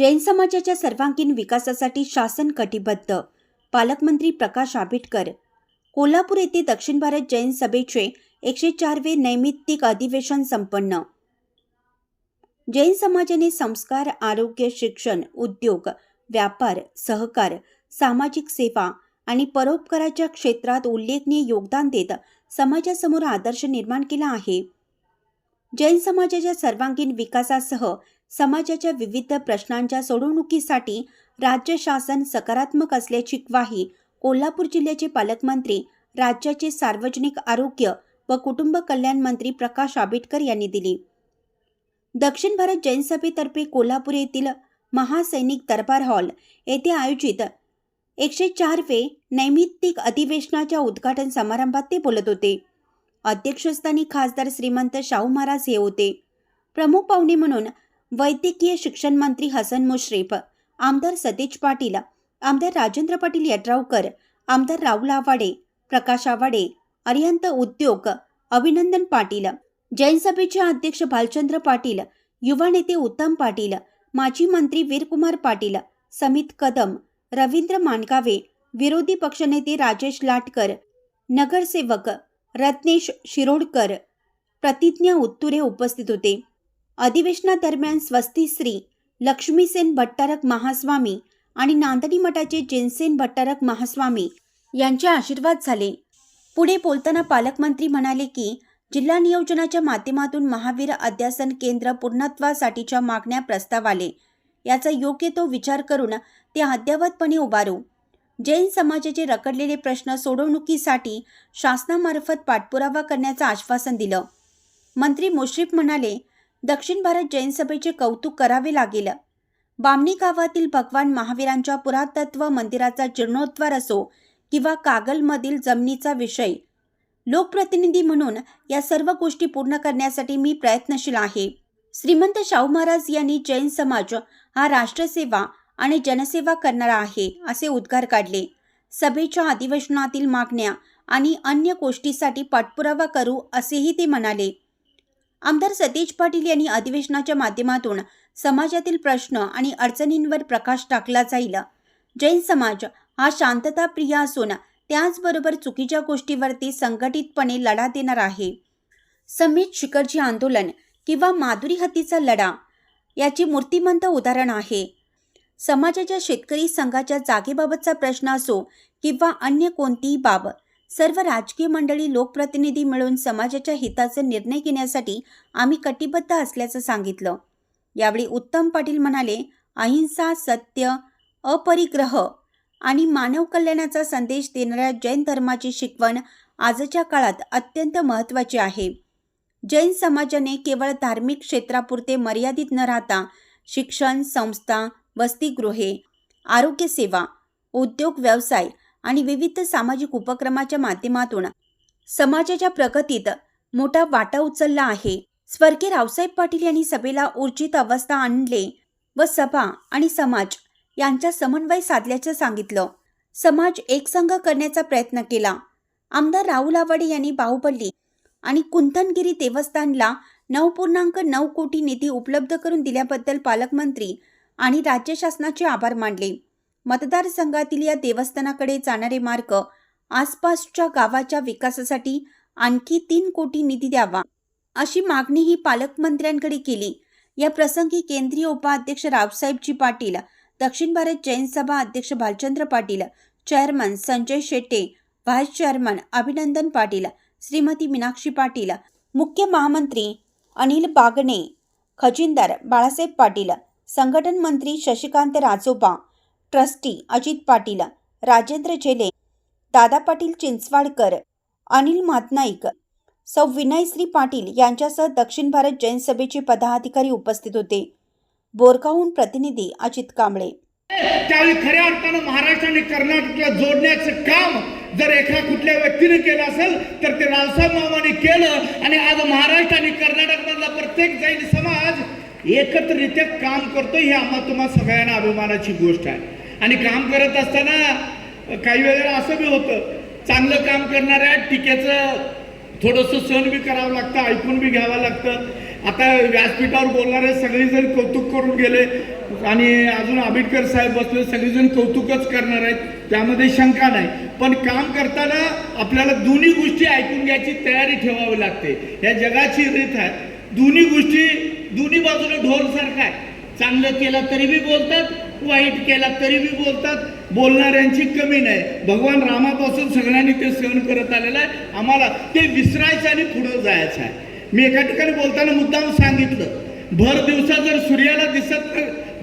जैन समाजाच्या सर्वांगीण विकासासाठी शासन कटिबद्ध. पालकमंत्री प्रकाश आंबेडकर. कोल्हापूर येथे दक्षिण भारत जैन सभेचे 104वे नैमित्तिक अधिवेशन संपन्न. जैन समाजाने संस्कार, आरोग्य, शिक्षण, उद्योग, व्यापार, सहकार, सामाजिक सेवा आणि परोपकाराच्या क्षेत्रात उल्लेखनीय योगदान देत समाजासमोर आदर्श निर्माण केला आहे. जैन समाजाच्या सर्वांगीण विकासासह समाजाच्या विविध प्रश्नांच्या सोडवणुकीसाठी राज्य शासन सकारात्मक असल्याची ग्वाही कोल्हापूर जिल्ह्याचे पालकमंत्री, राज्याचे सार्वजनिक आरोग्य व कुटुंब कल्याण मंत्री प्रकाश आंबेडकर यांनी दिली. दक्षिण भारत जैन सभेतर्फे कोल्हापूर येथील महासैनिक दरबार हॉल येथे आयोजित 104वे नैमित्तिक अधिवेशनाच्या उद्घाटन समारंभात ते बोलत होते. अध्यक्षस्थानी खासदार श्रीमंत शाहू महाराज हे होते. प्रमुख पाहुणे म्हणून वैद्यकीय शिक्षण मंत्री हसन मुश्रीफ, आमदार सतेज पाटील, आमदार राजेंद्र पाटील यड्रावकर, आमदार राहुल आवाडे, प्रकाश आवाडे, अरिहंत उद्योग अभिनंदन पाटील, जैन सभेचे अध्यक्ष भालचंद्र पाटील, युवा नेते उत्तम पाटील, माजी मंत्री वीरकुमार पाटील, समित कदम, रवींद्र मानकावे, विरोधी पक्षनेते राजेश लाटकर, नगरसेवक रत्नेश शिरोडकर, प्रतिज्ञा उत्तुरे उपस्थित होते. अधिवेशनादरम्यान स्वस्ती श्री लक्ष्मीसेन भट्टारक महास्वामी आणि नांदणी मठाचे जिनसेन भट्टारक महास्वामी यांचे आशीर्वाद झाले. पुढे बोलताना पालकमंत्री म्हणाले की जिल्हा नियोजनाच्या माध्यमातून महावीर अध्यासन केंद्र पूर्णत्वासाठीच्या मागण्या प्रस्ताव आले. याचा योग्य तो विचार करून ते अद्ययावतपणे उभारू. जैन समाजाचे रखडलेले प्रश्न सोडवणुकीसाठी शासनामार्फत पाठपुरावा करण्याचं आश्वासन दिलं. मंत्री मुश्रीफ म्हणाले, दक्षिण भारत जैन सभेचे कौतुक करावे लागेल. बामणी गावातील भगवान महावीरांच्या पुरातत्व मंदिराचा जीर्णोद्धार असो किंवा कागलमधील जमिनीचा विषय, लोकप्रतिनिधी म्हणून या सर्व गोष्टी पूर्ण करण्यासाठी मी प्रयत्नशील आहे. श्रीमंत शाहू महाराज यांनी जैन समाज हा राष्ट्रसेवा आणि जनसेवा करणारा आहे असे उद्गार काढले. सभेच्या अधिवेशनातील मागण्या आणि अन्य गोष्टीसाठी पाठपुरावा करू असेही ते म्हणाले. आमदार सतेज पाटील यांनी अधिवेशनाच्या माध्यमातून समाजातील प्रश्न आणि अडचणींवर प्रकाश टाकला जाईल. जैन समाज हा शांतताप्रिय असून त्याचबरोबर चुकीच्या गोष्टीवरती संघटितपणे लढा देणार आहे. समीत शिखरजी आंदोलन किंवा माधुरी हत्तीचा लढा याची मूर्तिमंत उदाहरण आहे. समाजाच्या शेतकरी संघाच्या जागेबाबतचा प्रश्न असो किंवा अन्य कोणतीही बाब, सर्व राजकीय मंडळी, लोकप्रतिनिधी मिळून समाजाच्या हिताचे निर्णय घेण्यासाठी आम्ही कटिबद्ध असल्याचं सांगितलं. यावेळी उत्तम पाटील म्हणाले, अहिंसा, सत्य, अपरिग्रह आणि मानव कल्याणाचा संदेश देणाऱ्या जैन धर्माची शिकवण आजच्या काळात अत्यंत महत्त्वाची आहे. जैन समाजाने केवळ धार्मिक क्षेत्रापुरते मर्यादित न राहता शिक्षण संस्था, वसतिगृहे, आरोग्य सेवा, उद्योग, व्यवसाय आणि विविध सामाजिक उपक्रमाच्या माध्यमातून समाजाच्या प्रगतीत मोठा वाटा उचलला आहे. स्वर्गीय रावसाहेब पाटील यांनी सभेला ऊर्जित अवस्था आणले व सभा आणि समाज यांचा समन्वय साधल्याचं सांगितलं. समाज एकसंघ करण्याचा प्रयत्न केला. आमदार राहुल आवाडे यांनी बाहुबली आणि कुंथनगिरी देवस्थानला 9.9 कोटी निधी उपलब्ध करून दिल्याबद्दल पालकमंत्री आणि राज्य शासनाचे आभार मानले. मतदारसंघातील या देवस्थानाकडे जाणारे मार्ग, आसपासच्या गावाच्या विकासासाठी आणखी 3 कोटी निधी द्यावा अशी मागणीही पालकमंत्र्यांकडे केली. या प्रसंगी केंद्रीय उपाध्यक्ष रावसाहेबजी पाटील, दक्षिण भारत जैन सभा अध्यक्ष Bhalchandra Patil, chairman Sanjay Shette, vice chairman Abhinandan Patil, Shrimati Meenakshi Patil, मुख्य महामंत्री अनिल बागणे, खजिनदार बाळासाहेब पाटील, संघटन मंत्री शशिकांत राजोबा, ट्रस्टी अजित पाटील, राजेंद्र जेले, दादा पाटील चिंचवाडकर, अनिल मातनाईक, सौ विनयश्री पाटील यांच्यासह दक्षिण भारत जैन सभेचे पदाधिकारी उपस्थित होते. बोरगावहून प्रतिनिधी अजित कांबळे. त्यावेळी खऱ्या अर्थानं महाराष्ट्राने कर्नाटकला जोडण्याचं काम जर एका कुठल्या व्यक्तीने केलं असेल तर ते रावसाहेब मामाने केलं आणि आज महाराष्ट्र आणि कर्नाटकमधला प्रत्येक जैन समाज एकत्रित्या काम करतो. ही आम्हा तुम्हा सगळ्यांना अभिमानाची गोष्ट आहे. आणि काम करत असताना काही वेळेला असं बी होतं, चांगलं काम करणाऱ्या टीकेचं थोडंसं सहन बी करावं लागतं, ऐकून बी घ्यावं लागतं. आता व्यासपीठावर बोलणारे सगळेजण कौतुक करून गेले आणि अजून आंबेडकर साहेब बसले, सगळेजण कौतुकच करणार आहेत, त्यामध्ये शंका नाही. पण काम करताना आपल्याला दोन्ही गोष्टी ऐकून घ्यायची तयारी ठेवावी लागते. या जगाची रीत आहे, दोन्ही गोष्टी दोन्ही बाजूला ढोलसारखा आहे. चांगलं केलं तरी बी बोलतात, वाईट केला तरी बी बोलतात, बोलणाऱ्यांची कमी नाही. भगवान रामापासून सगळ्यांनी ते सहन करत आलेलं आहे. आम्हाला ते विसरायचं आणि पुढे जायचं आहे. मी एका ठिकाणी बोलताना मुद्दाम सांगितलं, भर दिवसा जर सूर्याला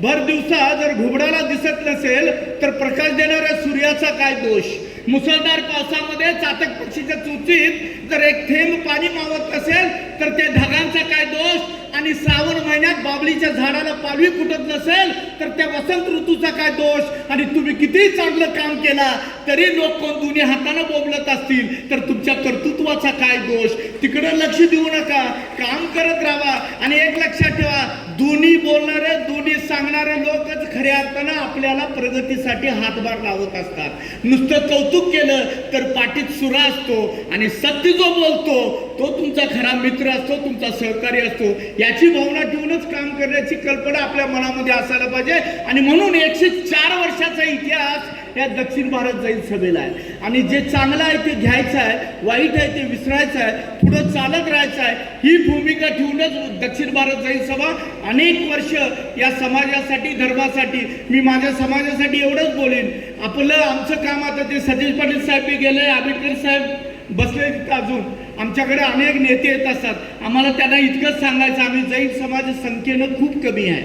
भर दिवसा जर घुबडाला दिसत नसेल तर प्रकाश देणाऱ्या सूर्याचा काय दोष. मुसळधार पावसामध्ये चातक पक्षीच्या चुचीत जर एक थेंब पाणी मावत नसेल तर त्या ढगांचा काय दोष. आणि श्रावण महिन्यात बाबलीच्या झाडाला पालवी फुटत नसेल तर त्या वसंत ऋतूचा काय दोष. आणि तुम्ही कितीही चांगलं काम केला तरी लोक कोण दोन्ही हाताने बोबलत असतील तर तुमच्या कर्तृत्वाचा काय दोष. तिकडे लक्ष देऊ नका, काम करत राहा. आणि एक लक्षात ठेवा, दोन्ही बोलणारे दोन्ही सांगणारे लोकच खऱ्या अर्थानं आपल्याला प्रगतीसाठी हातभार लावत असतात. नुसतं कौतुक केलं तर पाठीत सुरा असतो आणि सत्य जो बोलतो तो तुमचा खरा मित्र असतो, तुमचा सहकारी असतो. याची भावना ठेवूनच काम करण्याची कल्पना आपल्या मनामध्ये असायला पाहिजे. आणि म्हणून 104 वर्षाचा इतिहास या दक्षिण भारत जैन सभेला आहे. आणि जे चांगलं आहे ते घ्यायचं आहे, वाईट आहे ते विसरायचं आहे, पुढं चालत राहायचं आहे. ही भूमिका ठेवूनच दक्षिण भारत जैन सभा अनेक वर्ष या समाजासाठी, धर्मासाठी, मी माझ्या समाजासाठी एवढंच बोलेन. आमचं काम आता ते सतीश पाटील साहेब बी गेले, आंबेडकर साहेब बसले अजून. आमच्याकडे अनेक नेते येत असतात. आम्हाला त्यांना इतकंच सांगायचं, आम्ही जैन समाज संख्येनं खूप कमी आहे,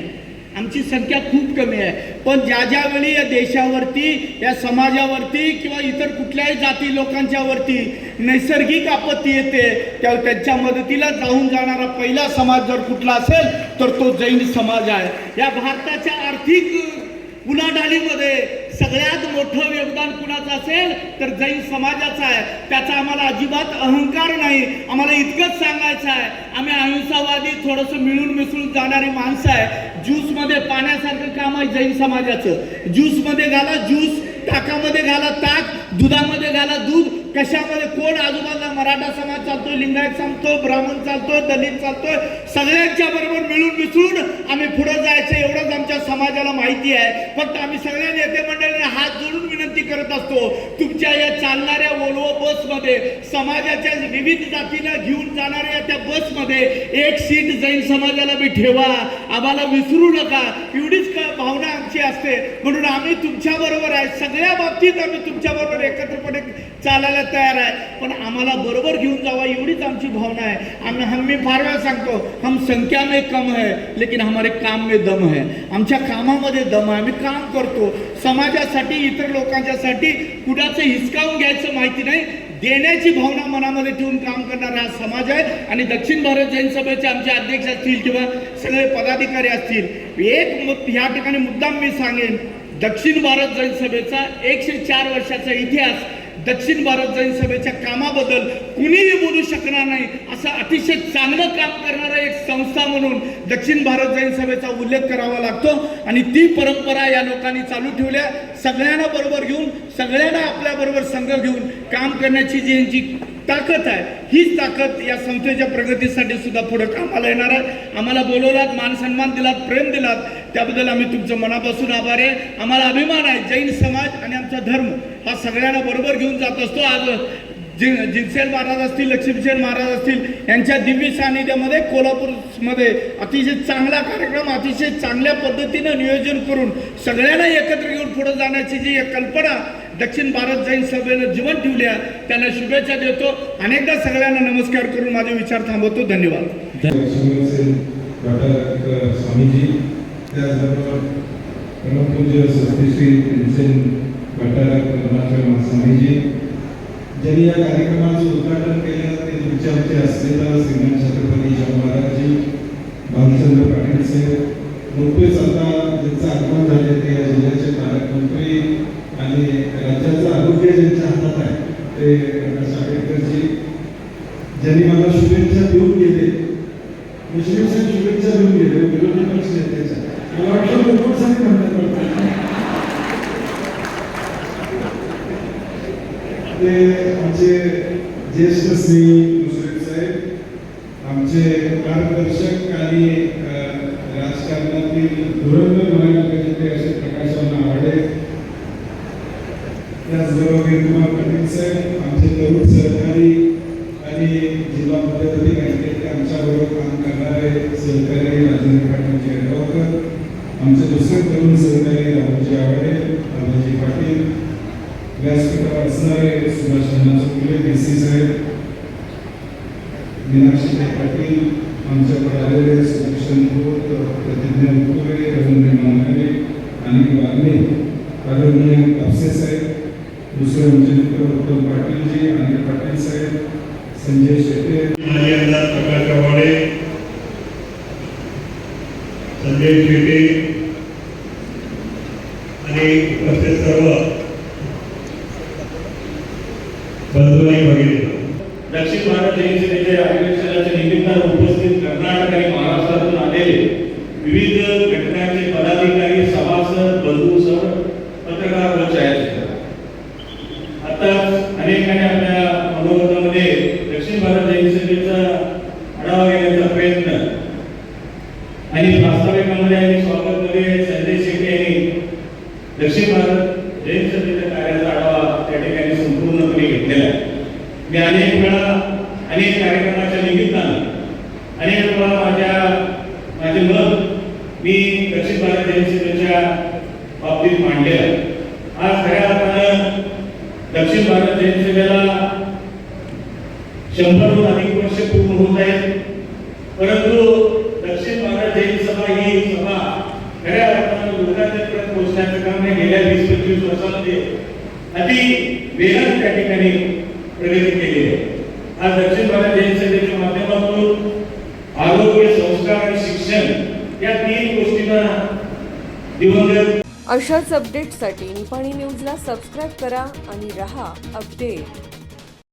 आमची संख्या खूप कमी आहे. पण ज्या वेळी या देशावरती, या समाजावरती किंवा इतर कुठल्याही जाती लोकांच्यावरती नैसर्गिक आपत्ती येते तेव्हा त्यांच्या मदतीला जाऊन जाणारा पहिला समाज जर कुठला असेल तर तो जैन समाज आहे. या भारताच्या आर्थिक उलाढालीमध्ये सगळ्यात मोठं योगदान कुणाचं असेल तर जैन समाजाचं आहे. त्याचा आम्हाला अजिबात अहंकार नाही. आम्हाला इतकंच सांगायचं आहे, आम्ही अहिंसावादी, थोडंसं मिळून मिसळून जाणारी माणसं आहे. ज्यूसमध्ये पाण्यासारखं काम आहे जैन समाजाचं. ज्यूसमध्ये घाला ज्यूस, ताकामध्ये घाला ताक, दुधामध्ये घाला दूध. कशामध्ये कोण आजूबाजूला मराठा समाज चालतोय, लिंगायत चालतो, ब्राह्मण चालतोय, दलित चालतोय, सगळ्यांच्या बरोबर मिळून मिसळून आम्ही पुढे जायचं एवढंच आमच्या समाजाला माहिती आहे. फक्त आम्ही सगळ्या नेते मंडळींना हात जोडून विनंती करत असतो, तुमच्या या चालणाऱ्या वोल्वो बसमध्ये समाजाच्या विविध जातीला घेऊन जाणाऱ्या त्या बसमध्ये एक सीट जैन समाजाला बी ठेवा, आम्हाला विसरू नका. एवढीच भावना आमची असते. म्हणून आम्ही तुमच्या बरोबर आहे, सगळ्या बाबतीत आम्ही तुमच्या बरोबर एकत्रपणे चालायला तयार आहे. पण आम्हाला बरोबर घेऊन जावा एवढीच आमची भावना आहे. हम फार वेळा सांगतो, हम संख्या में कम है लेकिन हमारे काम में दम है. आमच्या कामामध्ये दम आहे, आम्ही काम करतो समाजासाठी, इतर लोकांच्यासाठी. कुणाचं हिसकावून घ्यायचं माहिती नाही, देण्याची भावना मनामध्ये ठेवून काम करणारा हा समाज आहे. आणि दक्षिण भारत जैन सभेचे आमचे अध्यक्ष असतील किंवा सगळे पदाधिकारी असतील, एक ह्या ठिकाणी मुद्दाम मी सांगेन, दक्षिण भारत जैन सभेचा 104 वर्षाचा इतिहास, दक्षिण भारत जैन सभेच्या कामाबद्दल कुणीही बोलू शकणार नाही. असं अतिशय चांगलं काम करणारा एक संस्था म्हणून दक्षिण भारत जैन सभेचा उल्लेख करावा लागतो. आणि ती परंपरा या लोकांनी चालू ठेवल्या. सगळ्यांना बरोबर घेऊन, सगळ्यांना आपल्या बरोबर संघ घेऊन काम करण्याची जी यांची ताकद आहे, हीच ताकद या संस्थेच्या प्रगतीसाठी सुद्धा पुढे कामाला येणार आहे. आम्हाला बोलवलात, मान सन्मान दिलात, प्रेम दिलात, त्याबद्दल आम्ही तुमचं मनापासून आभारी आहे. आम्हाला अभिमान आहे, जैन समाज आणि आमचा धर्म हा सगळ्यांना बरोबर घेऊन जात असतो. आज जिनसेन महाराज असतील, लक्ष्मीसेन महाराज असतील, यांच्या दिव्य सानिध्यामध्ये कोल्हापूरमध्ये अतिशय चांगला कार्यक्रम, अतिशय चांगल्या पद्धतीनं नियोजन करून सगळ्यांना एकत्र घेऊन पुढे जाण्याची जी कल्पना दक्षिण भारत जैन सभेनं जीवन ठेवल्या, त्यांना शुभेच्छा देतो. अनेकदा सगळ्यांना नमस्कार करून माझे विचार थांबवतो. धन्यवाद. स्वामीजी, त्याचबरोबर परमपूज्य सत्यश्री स्वामीजी, ज्यांनी या कार्यक्रमाचं उद्घाटन केलं ते तुमच्या आमचे असलेला श्रीमान छत्रपती शाहू महाराजजी, भालचंद्र पाटील साहेब, नुकतेच आता ज्यांचं आगमन झाले ते या जिल्ह्याचे पालकमंत्री आणि राज्याचं आरोग्य ज्यांच्या हातात आहे ते प्रकाश आंबेडकरजी, ज्यांनी मला शुभेच्छा देऊन गेले. मुस्लिम शुभेच्छा देऊन गेले विरोधी पक्ष नेत्याच्या. मला वाटलं लोकांसाठी म्हणतात ते आमचे ज्येष्ठ श्री मुश्रीफ साहेब, आमचे आमचे मार्गदर्शक आणि राजकारणातील धुरंधर म्हणायला पाहिजे ते असे प्रकाशांना आवडे. त्याचबरोबर वीरकुमार पाटील साहेब आमचे तरुण सहकारी आणि जिल्हा मध्यवर्ती बँकेत आमच्याबरोबर काम करणारे सहकारी राजेंद्र पाटील जयगावकर, आमचे दुसरे तरुण सहकारी राहुलजी आवडे, बाबाजी पाटील, व्यासपीठावर असणारे सुभाष फुले DC साहेब, मीनाक्षी पाटील, आमच्याकडे आलेले सुदर्शन खोत, प्रतिज्ञा मुकुरे, रवींद्र मांगरे आणि वागणे, आदरणीय कापसे साहेब, दुसरे म्हणजे मित्र उत्तम पाटीलजी, अनिल पाटील साहेब, संजय शेट्टे, माजी आमदार प्रकाश आवाडे, संजय शेट्टे आणि उपस्थित सर्व बंधू आणि भगिनी, दक्षिण भारत जयंतीच्या अधिवेशनाच्या निमित्तानं उपस्थित कर्नाटक आणि महाराष्ट्रातून आलेले विविध घटकांचे पदाधिकारी, सभासद, बंधू, सर, पत्रकार व छायाचित्रकार. आता अनेकांनी आपल्या मनोगतामध्ये दक्षिण भारत जयंतीचा आढावा घेण्याचा प्रयत्न आणि प्रास्ताविकामध्ये आणि स्वागतमध्ये संजय शेट्टे यांनी दक्षिण भारत जयंतीच्या कार्याचा आढावा त्या ठिकाणी संपूर्णपणे घेतलेला आहे. मी अनेक वेळा अनेक कार्यक्रमाच्या निमित्तानं अनेक वेळा माझे मत मी दक्षिण भारत जयंतीच्या बाबतीत मांडलेलं आहे. आज खऱ्या अर्थानं दक्षिण भारत जयंतीला 100हून अधिक वर्ष पूर्ण होत आहेत. परंतु दक्षिण भारत जयंती सभा ही सभा खऱ्या अर्थानं लोकांपर्यंत पोहोचण्याचं काम गेल्या 20-25 वर्षांमध्ये अति वेगाने त्या ठिकाणी प्रगती केली आहे. आज दक्षिण भारत जयंतीच्या माध्यमातून आरोग्य, संस्कार आणि शिक्षण या 3 गोष्टींना दिवंगत अशाच अपडेट्ससाठी निपाणी न्यूजला सबस्क्राईब करा आणि रहा अपडेट.